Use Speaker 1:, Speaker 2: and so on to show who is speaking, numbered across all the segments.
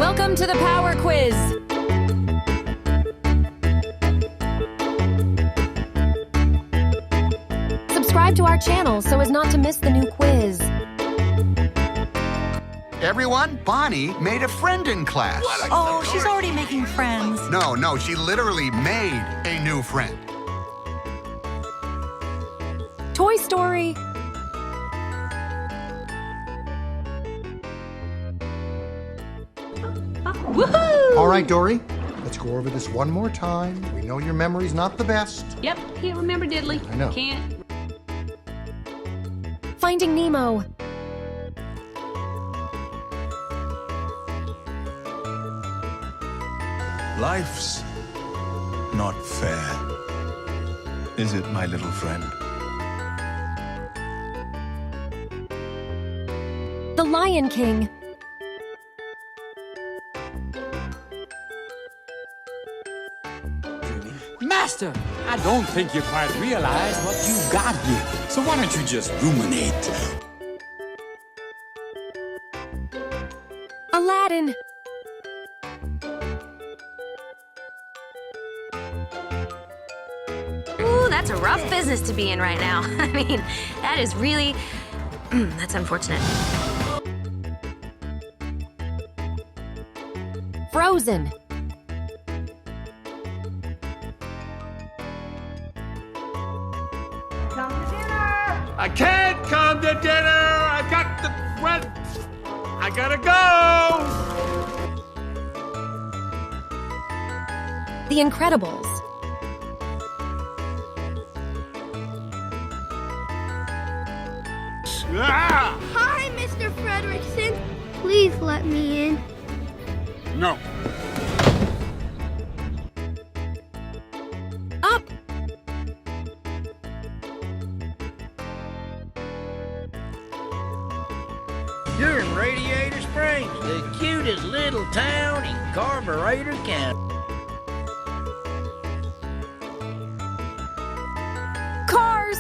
Speaker 1: Welcome to the Power Quiz. Subscribe to our channel so as not to miss the new quiz.
Speaker 2: Everyone, Bonnie made a friend in class.
Speaker 3: Oh, she's already making friends.
Speaker 2: No, she literally made a new friend.
Speaker 1: Toy Story.
Speaker 3: Woohoo!
Speaker 4: All right, Dory, let's go over this one more time. We know your memory's not the best.
Speaker 5: Yep, can't remember diddly.
Speaker 4: I know.
Speaker 5: Can't.
Speaker 1: Finding Nemo.
Speaker 6: Life's not fair, is it, my little friend?
Speaker 1: The Lion King.
Speaker 7: Master, I don't think you quite realize what you've got here. So why don't you just ruminate?
Speaker 1: Aladdin.
Speaker 8: Ooh, that's a rough business to be in right now. I mean, that is really... that's unfortunate.
Speaker 1: Frozen.
Speaker 7: I can't come to dinner. I've got the rent. I gotta go.
Speaker 1: The Incredibles.
Speaker 7: Ah!
Speaker 9: Hi, Mr. Frederickson. Please let me in.
Speaker 7: No.
Speaker 1: Up.
Speaker 10: You're in Radiator Springs, the cutest little town in Carburetor County.
Speaker 1: Cars.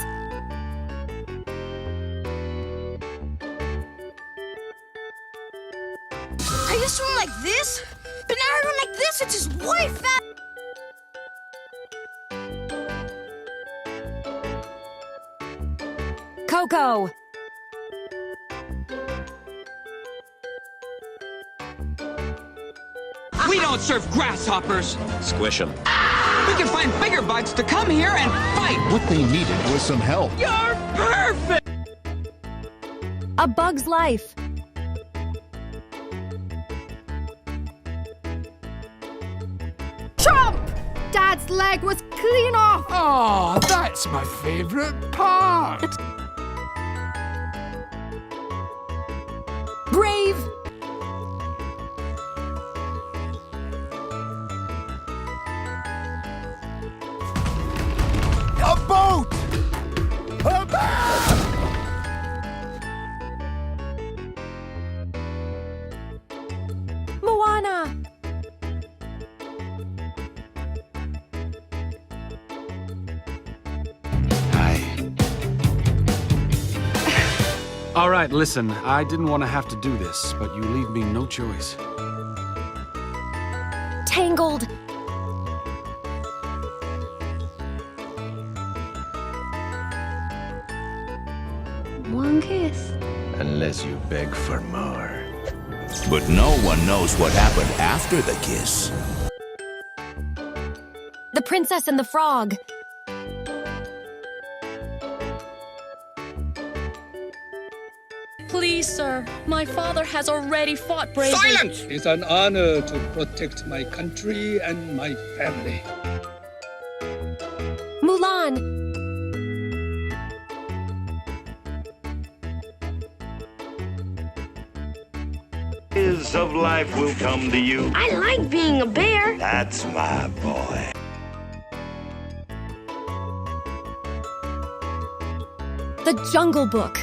Speaker 3: I used to run like this, but now I run like this, which is way fast.
Speaker 1: Coco.
Speaker 11: We don't serve grasshoppers.
Speaker 12: Squish them.
Speaker 11: We can find bigger bugs to come here and fight.
Speaker 4: What they needed was some help.
Speaker 11: You're perfect.
Speaker 1: A Bug's Life.
Speaker 9: Chomp! Dad's leg was clean off.
Speaker 7: Oh, that's my favorite part.
Speaker 1: Brave.
Speaker 7: A boat. A boat.
Speaker 1: Moana.
Speaker 7: All right, listen. I didn't want to have to do this, but you leave me no choice.
Speaker 1: Tangled.
Speaker 9: One kiss.
Speaker 12: Unless you beg for more. But no one knows what happened after the kiss.
Speaker 1: The Princess and the Frog.
Speaker 5: Please, sir. My father has already fought bravely.
Speaker 7: Silence! It's an honor to protect my country and my family.
Speaker 1: Mulan.
Speaker 12: Of life will come to you.
Speaker 9: I like being a bear.
Speaker 12: That's my boy.
Speaker 1: The Jungle Book.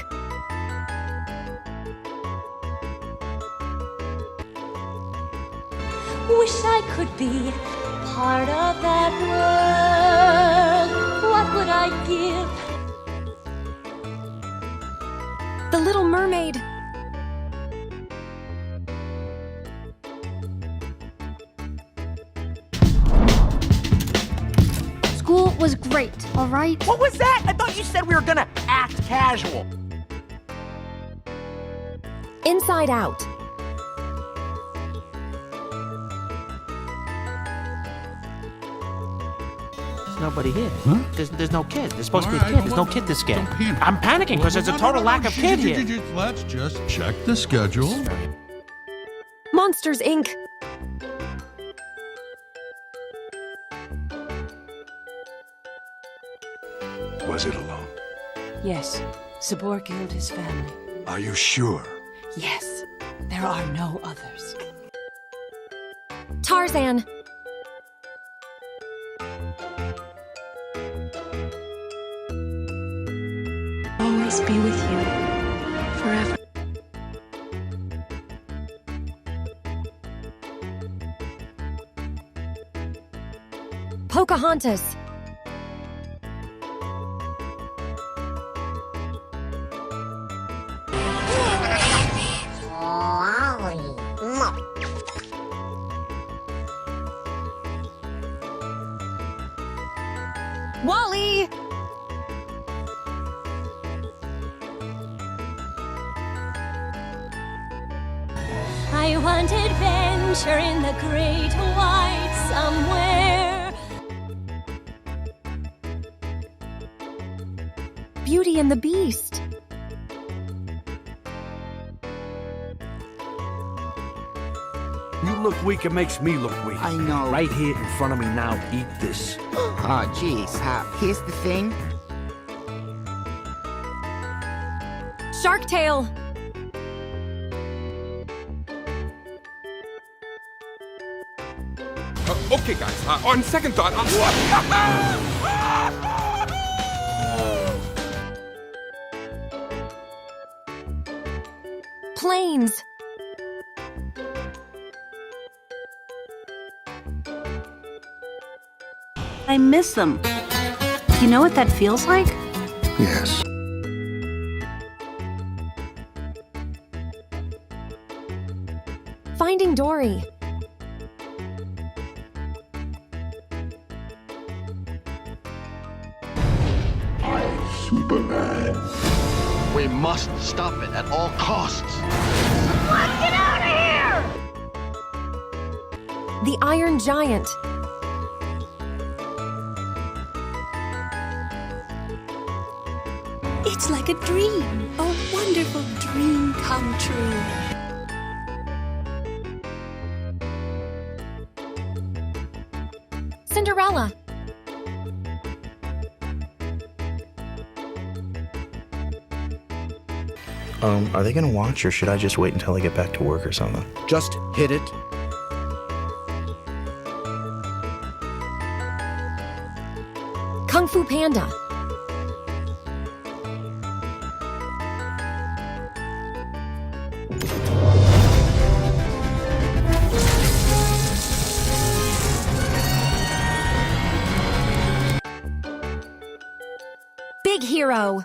Speaker 3: Wish I could be part of that world. What would I give?
Speaker 1: The Little Mermaid.
Speaker 9: That was great, all right?
Speaker 10: What was that? I thought you said we were gonna act casual.
Speaker 1: Inside Out.
Speaker 10: There's nobody here. Huh? There's no kid. There's supposed to be a kid. There's no kid this game. I'm panicking because there's a total lack of kid here.
Speaker 13: Let's just check the schedule.
Speaker 1: Monsters, Inc.
Speaker 6: Was it alone?
Speaker 5: Yes. Sabor killed his family.
Speaker 6: Are you sure?
Speaker 5: Yes. There are no others.
Speaker 1: Tarzan.
Speaker 5: Always be with you. Forever.
Speaker 1: Pocahontas. Wally.
Speaker 5: I want adventure in the great white somewhere.
Speaker 1: Beauty and the Beast.
Speaker 7: You look weak, it makes me look weak.
Speaker 10: I know.
Speaker 7: Right here in front of me now, eat this.
Speaker 10: Oh, jeez. Here's the thing.
Speaker 1: Shark Tale.
Speaker 7: Okay, guys, on second thought,
Speaker 1: Planes.
Speaker 5: I miss them. You know what that feels like?
Speaker 4: Yes.
Speaker 1: Finding Dory.
Speaker 6: Superman.
Speaker 10: We must stop it at all costs.
Speaker 3: Let's get out of here!
Speaker 1: The Iron Giant.
Speaker 5: It's like a dream. A wonderful dream come true.
Speaker 1: Cinderella.
Speaker 14: Are they gonna watch, or should I just wait until I get back to work or something?
Speaker 10: Just hit it.
Speaker 1: Kung Fu Panda. Big Hero.